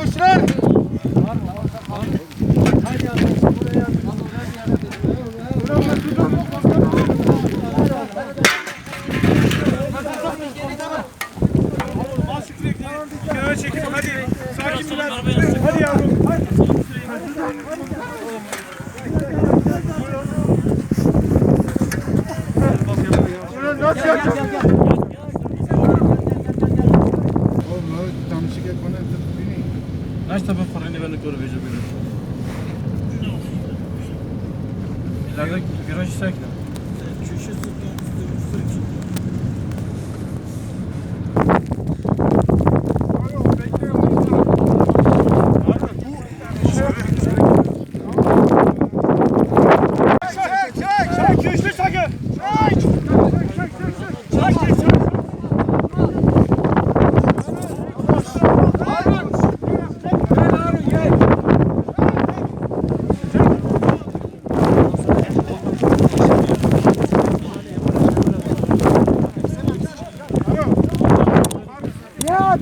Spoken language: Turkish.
Çavuşlar. Kenara çekil hadi. Sakin biraz. Hadi yavrum. Nasıl yapacağız? Kaçta ben parayı ben de görmeyeceğim böyle. İleride viraj istek ya. Ya,